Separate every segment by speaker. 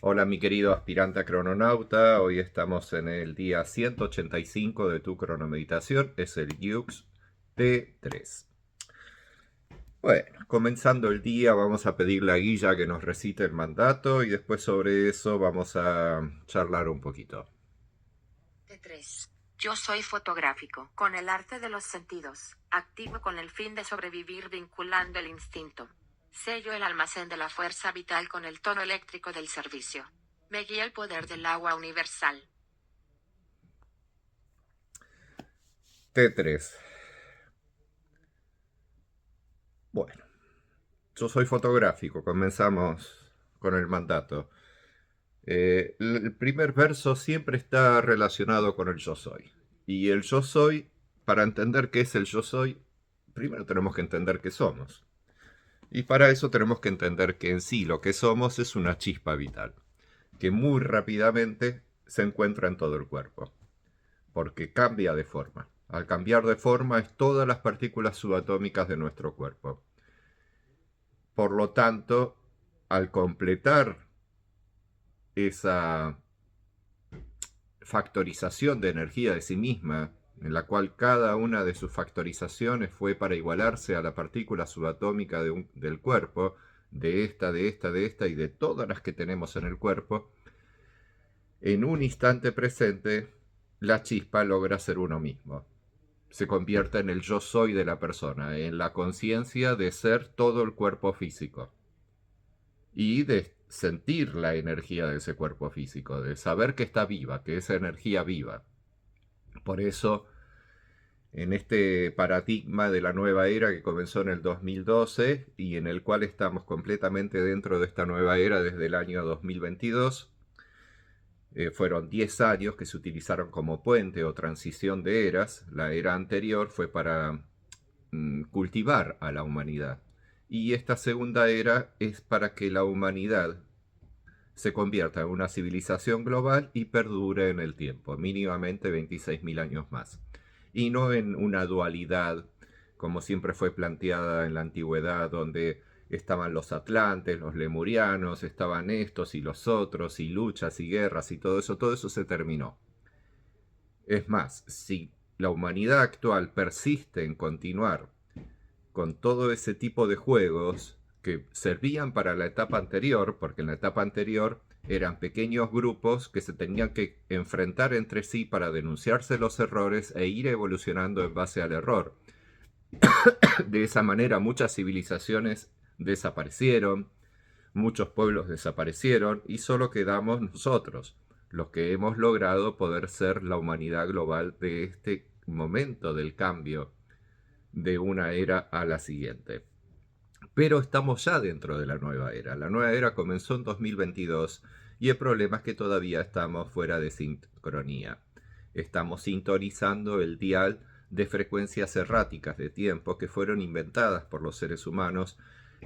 Speaker 1: Hola mi querido aspirante a crononauta, hoy estamos en el día 185 de tu cronomeditación, es el YUX T3. Bueno, comenzando el día vamos a pedirle a Guilla que nos recite el mandato y después sobre eso vamos a charlar un poquito.
Speaker 2: T3. Yo soy fotográfico, con el arte de los sentidos, activo con el fin de sobrevivir vinculando el instinto. Sello el almacén de la fuerza vital con el tono eléctrico del servicio. Me guía el poder del agua universal.
Speaker 1: T3. Bueno, yo soy fotográfico, comenzamos con el mandato. El primer verso siempre está relacionado con el yo soy. Y el yo soy, para entender qué es el yo soy, primero tenemos que entender qué somos. Y para eso tenemos que entender que en sí lo que somos es una chispa vital, que muy rápidamente se encuentra en todo el cuerpo, porque cambia de forma. Al cambiar de forma es todas las partículas subatómicas de nuestro cuerpo. Por lo tanto, al completar esa factorización de energía de sí misma, en la cual cada una de sus factorizaciones fue para igualarse a la partícula subatómica del cuerpo, de esta y de todas las que tenemos en el cuerpo, en un instante presente, la chispa logra ser uno mismo. Se convierte en el yo soy de la persona, en la conciencia de ser todo el cuerpo físico y de sentir la energía de ese cuerpo físico, de saber que está viva, que esa energía viva. Por eso, en este paradigma de la nueva era que comenzó en el 2012 y en el cual estamos completamente dentro de esta nueva era desde el año 2022, fueron 10 años que se utilizaron como puente o transición de eras. La era anterior fue para cultivar a la humanidad. Y esta segunda era es para que la humanidad se convierta en una civilización global y perdure en el tiempo, mínimamente 26.000 años más. Y no en una dualidad, como siempre fue planteada en la antigüedad, donde estaban los atlantes, los lemurianos, estaban estos y los otros, y luchas y guerras y todo eso se terminó. Es más, si la humanidad actual persiste en continuar con todo ese tipo de juegos que servían para la etapa anterior, porque en la etapa anterior eran pequeños grupos que se tenían que enfrentar entre sí para denunciarse los errores e ir evolucionando en base al error. De esa manera muchas civilizaciones desaparecieron, muchos pueblos desaparecieron y solo quedamos nosotros, los que hemos logrado poder ser la humanidad global de este momento del cambio de una era a la siguiente. Pero estamos ya dentro de la nueva era. La nueva era comenzó en 2022 y el problema es que todavía estamos fuera de sincronía. Estamos sintonizando el dial de frecuencias erráticas de tiempo que fueron inventadas por los seres humanos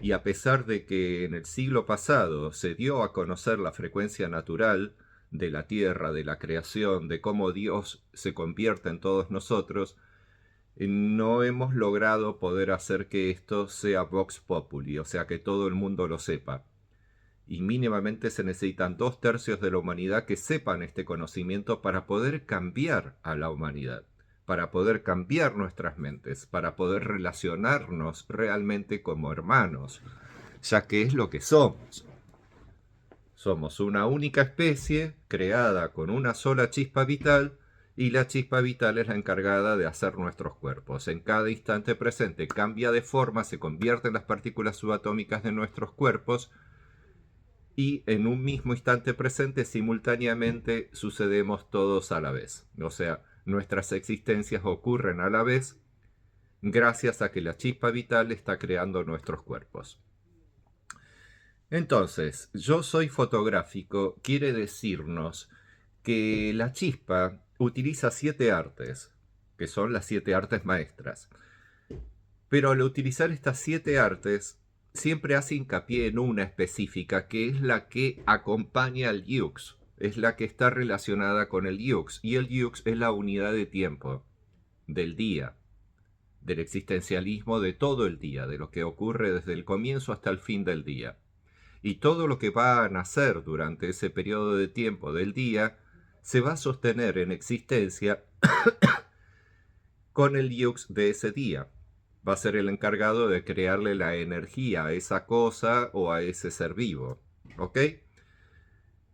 Speaker 1: y a pesar de que en el siglo pasado se dio a conocer la frecuencia natural de la Tierra, de la creación, de cómo Dios se convierte en todos nosotros, no hemos logrado poder hacer que esto sea Vox Populi, o sea, que todo el mundo lo sepa. Y mínimamente se necesitan 2/3 de la humanidad que sepan este conocimiento para poder cambiar a la humanidad, para poder cambiar nuestras mentes, para poder relacionarnos realmente como hermanos, ya que es lo que somos. Somos una única especie creada con una sola chispa vital y la chispa vital es la encargada de hacer nuestros cuerpos. En cada instante presente cambia de forma, se convierte en las partículas subatómicas de nuestros cuerpos y en un mismo instante presente simultáneamente sucedemos todos a la vez. O sea, nuestras existencias ocurren a la vez gracias a que la chispa vital está creando nuestros cuerpos. Entonces, yo soy fotográfico quiere decirnos que la chispa utiliza 7 artes, que son las 7 artes maestras. Pero al utilizar estas 7 artes, siempre hace hincapié en una específica, que es la que acompaña al Yux, es la que está relacionada con el Yux, y el Yux es la unidad de tiempo del día, del existencialismo de todo el día, de lo que ocurre desde el comienzo hasta el fin del día. Y todo lo que va a nacer durante ese periodo de tiempo del día se va a sostener en existencia con el yux de ese día. Va a ser el encargado de crearle la energía a esa cosa o a ese ser vivo. ¿Ok?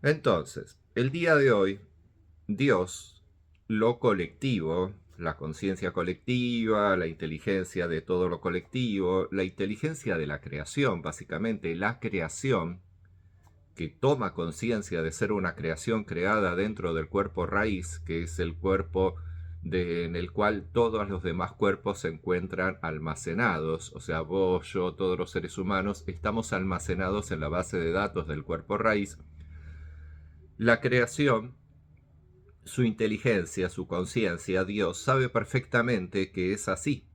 Speaker 1: Entonces, el día de hoy, Dios, lo colectivo, la conciencia colectiva, la inteligencia de todo lo colectivo, la inteligencia de la creación, básicamente la creación, que toma conciencia de ser una creación creada dentro del cuerpo raíz, que es el cuerpo en el cual todos los demás cuerpos se encuentran almacenados, o sea, vos, yo, todos los seres humanos, estamos almacenados en la base de datos del cuerpo raíz. La creación, su inteligencia, su conciencia, Dios, sabe perfectamente que es así.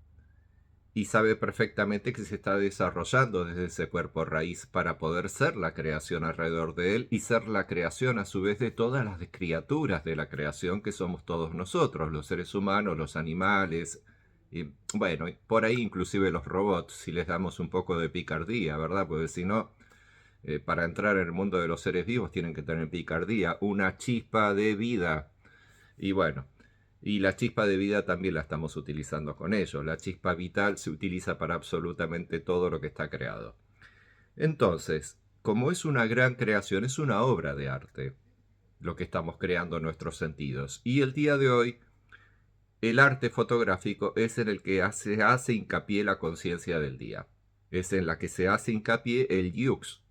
Speaker 1: Y sabe perfectamente que se está desarrollando desde ese cuerpo raíz para poder ser la creación alrededor de él y ser la creación a su vez de todas las criaturas de la creación que somos todos nosotros, los seres humanos, los animales, y bueno, por ahí inclusive los robots, si les damos un poco de picardía, ¿verdad? Porque si no, para entrar en el mundo de los seres vivos tienen que tener picardía, una chispa de vida. Y bueno, y la chispa de vida también la estamos utilizando con ellos. La chispa vital se utiliza para absolutamente todo lo que está creado. Entonces, como es una gran creación, es una obra de arte lo que estamos creando en nuestros sentidos. Y el día de hoy, el arte fotográfico es en el que se hace hincapié la conciencia del día. Es en la que se hace hincapié el yux,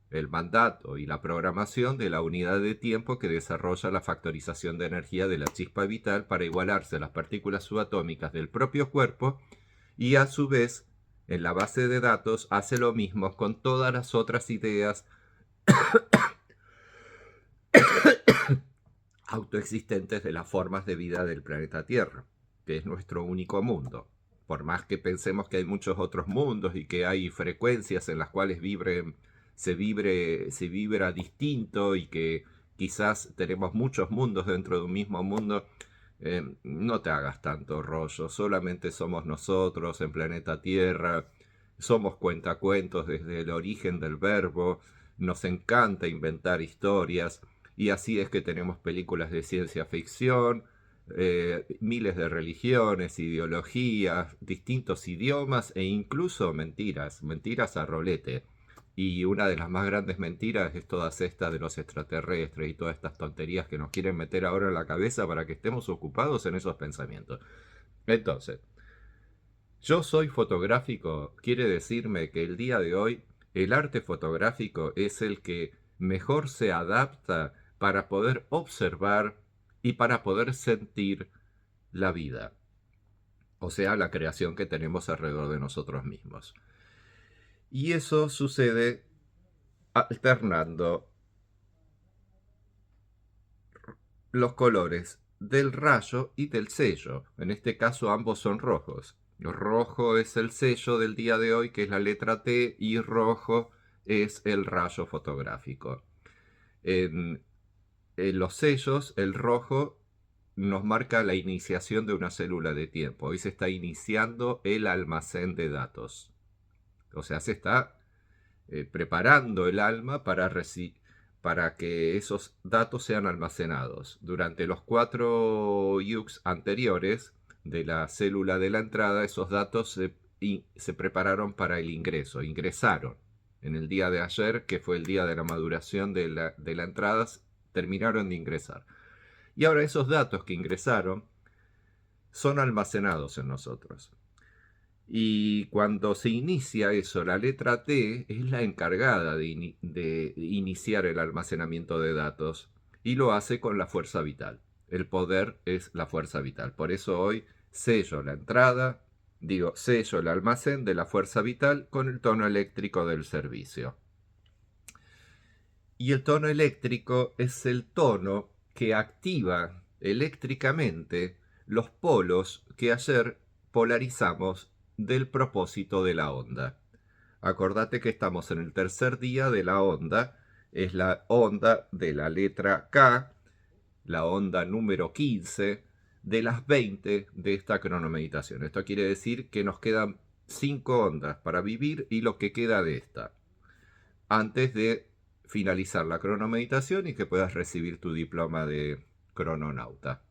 Speaker 1: el mandato y la programación de la unidad de tiempo que desarrolla la factorización de energía de la chispa vital para igualarse a las partículas subatómicas del propio cuerpo y a su vez en la base de datos hace lo mismo con todas las otras ideas autoexistentes de las formas de vida del planeta Tierra, que es nuestro único mundo. Por más que pensemos que hay muchos otros mundos y que hay frecuencias en las cuales se vibra distinto y que quizás tenemos muchos mundos dentro de un mismo mundo, no te hagas tanto rollo, solamente somos nosotros en planeta Tierra, somos cuentacuentos desde el origen del verbo, nos encanta inventar historias y así es que tenemos películas de ciencia ficción, miles de religiones, ideologías, distintos idiomas e incluso mentiras a rolete. Y una de las más grandes mentiras es todas estas de los extraterrestres y todas estas tonterías que nos quieren meter ahora en la cabeza para que estemos ocupados en esos pensamientos. Entonces, yo soy fotográfico, quiere decirme que el día de hoy el arte fotográfico es el que mejor se adapta para poder observar y para poder sentir la vida, o sea, la creación que tenemos alrededor de nosotros mismos. Y eso sucede alternando los colores del rayo y del sello. En este caso ambos son rojos. Rojo es el sello del día de hoy, que es la letra T, y rojo es el rayo fotográfico. En los sellos, el rojo nos marca la iniciación de una célula de tiempo. Hoy se está iniciando el almacén de datos. O sea, se está preparando el alma para que esos datos sean almacenados. Durante los 4 yux anteriores de la célula de la entrada, esos datos se prepararon para el ingreso, ingresaron. En el día de ayer, que fue el día de la maduración de la entrada, terminaron de ingresar. Y ahora esos datos que ingresaron son almacenados en nosotros. Y cuando se inicia eso, la letra T es la encargada de iniciar el almacenamiento de datos y lo hace con la fuerza vital. El poder es la fuerza vital. Por eso hoy sello la entrada, sello el almacén de la fuerza vital con el tono eléctrico del servicio. Y el tono eléctrico es el tono que activa eléctricamente los polos que ayer polarizamos del propósito de la onda. Acordate que estamos en el tercer día de la onda, es la onda de la letra K, la onda número 15 de las 20 de esta cronomeditación. Esto quiere decir que nos quedan 5 ondas para vivir y lo que queda de esta. antes de finalizar la cronomeditación y que puedas recibir tu diploma de crononauta.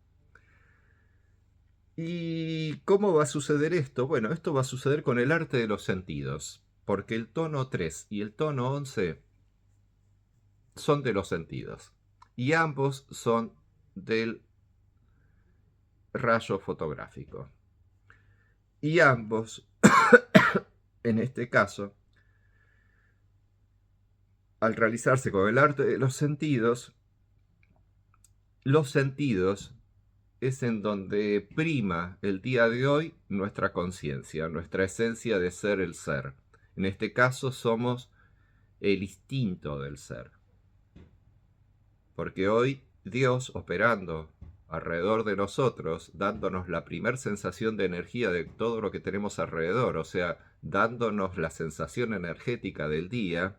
Speaker 1: ¿Y cómo va a suceder esto? Bueno, esto va a suceder con el arte de los sentidos, porque el tono 3 y el tono 11 son de los sentidos, y ambos son del rayo fotográfico. Y ambos, en este caso, al realizarse con el arte de los sentidos es en donde prima el día de hoy nuestra conciencia, nuestra esencia de ser el ser. En este caso somos el instinto del ser. Porque hoy Dios operando alrededor de nosotros, dándonos la primer sensación de energía de todo lo que tenemos alrededor, o sea, dándonos la sensación energética del día,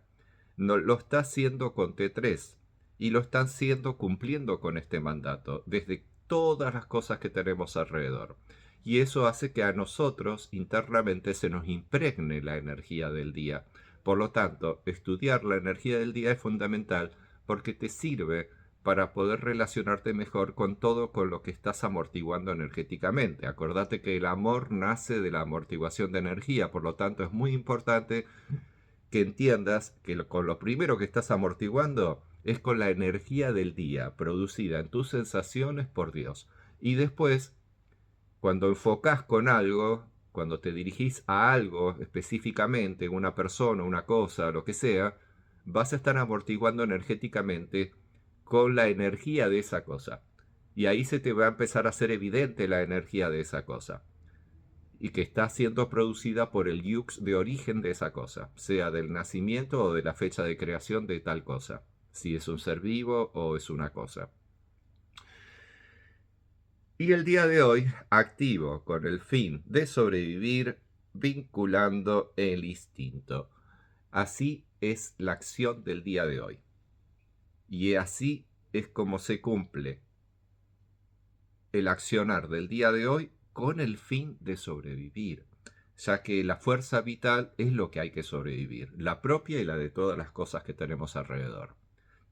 Speaker 1: lo está haciendo con T3 y lo están haciendo cumpliendo con este mandato desde todas las cosas que tenemos alrededor. Y eso hace que a nosotros internamente se nos impregne la energía del día. Por lo tanto, estudiar la energía del día es fundamental porque te sirve para poder relacionarte mejor con todo con lo que estás amortiguando energéticamente. Acordate que el amor nace de la amortiguación de energía, por lo tanto es muy importante que entiendas que con lo primero que estás amortiguando es con la energía del día, producida en tus sensaciones por Dios. Y después, cuando enfocas con algo, cuando te dirigís a algo específicamente, una persona, una cosa, lo que sea, vas a estar amortiguando energéticamente con la energía de esa cosa. Y ahí se te va a empezar a hacer evidente la energía de esa cosa. Y que está siendo producida por el yux de origen de esa cosa, sea del nacimiento o de la fecha de creación de tal cosa, si es un ser vivo o es una cosa. Y el día de hoy, activo con el fin de sobrevivir, vinculando el instinto. Así es la acción del día de hoy. Y así es como se cumple el accionar del día de hoy con el fin de sobrevivir, ya que la fuerza vital es lo que hay que sobrevivir, la propia y la de todas las cosas que tenemos alrededor.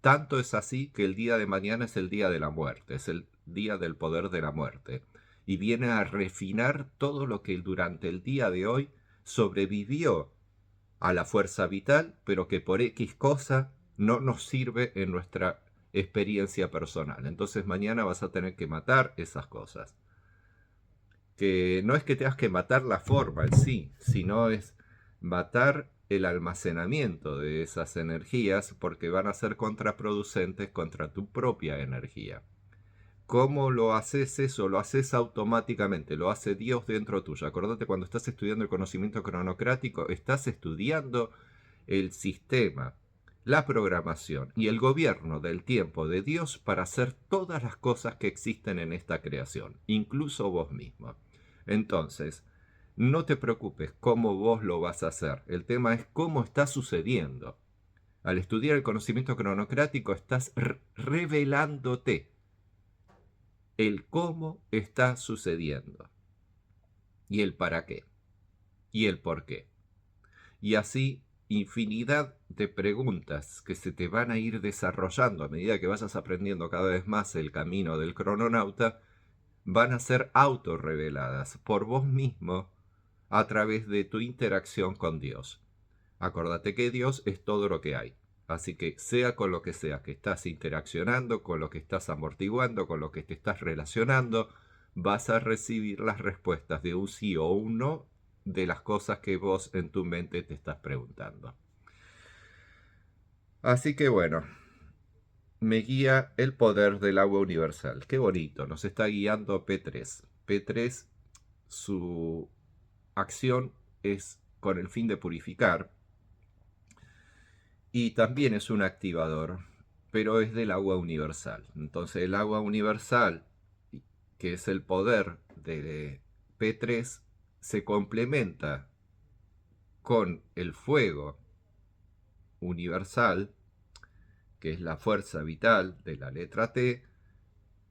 Speaker 1: Tanto es así que el día de mañana es el día de la muerte, es el día del poder de la muerte, y viene a refinar todo lo que durante el día de hoy sobrevivió a la fuerza vital, pero que por X cosa no nos sirve en nuestra experiencia personal. Entonces mañana vas a tener que matar esas cosas. Que no es que tengas que matar la forma en sí, sino es matar el almacenamiento de esas energías porque van a ser contraproducentes contra tu propia energía. ¿Cómo lo haces eso? Lo haces automáticamente, lo hace Dios dentro tuyo. Acordate, cuando estás estudiando el conocimiento cronocrático, estás estudiando el sistema, la programación y el gobierno del tiempo de Dios para hacer todas las cosas que existen en esta creación, incluso vos mismo. Entonces, no te preocupes cómo vos lo vas a hacer. El tema es cómo está sucediendo. Al estudiar el conocimiento cronocrático estás revelándote el cómo está sucediendo y el para qué y el por qué. Y así infinidad de preguntas que se te van a ir desarrollando a medida que vayas aprendiendo cada vez más el camino del crononauta, van a ser autorreveladas por vos mismo a través de tu interacción con Dios. Acordate que Dios es todo lo que hay. Así que sea con lo que sea que estás interaccionando, con lo que estás amortiguando, con lo que te estás relacionando, vas a recibir las respuestas de un sí o un no de las cosas que vos en tu mente te estás preguntando. Así que bueno, me guía el poder del agua universal. Qué bonito, nos está guiando P3. P3, su acción es con el fin de purificar y también es un activador, pero es del agua universal. Entonces el agua universal, que es el poder de P3, se complementa con el fuego universal, que es la fuerza vital de la letra T,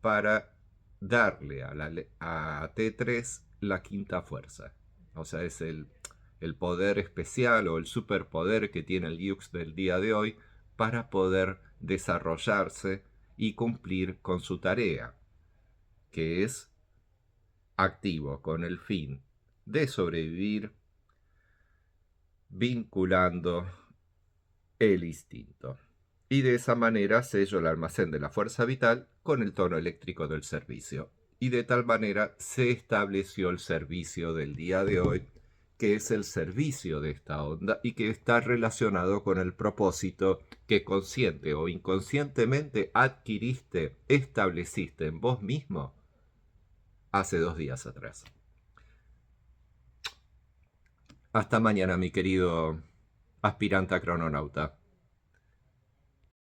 Speaker 1: para darle a T3 la quinta fuerza. O sea, es el poder especial o el superpoder que tiene el Yux del día de hoy para poder desarrollarse y cumplir con su tarea, que es activo con el fin de sobrevivir vinculando el instinto. Y de esa manera sello el almacén de la fuerza vital con el tono eléctrico del servicio. Y de tal manera se estableció el servicio del día de hoy, que es el servicio de esta onda y que está relacionado con el propósito que consciente o inconscientemente adquiriste, estableciste en vos mismo hace 2 días atrás. Hasta mañana, mi querido aspirante a crononauta.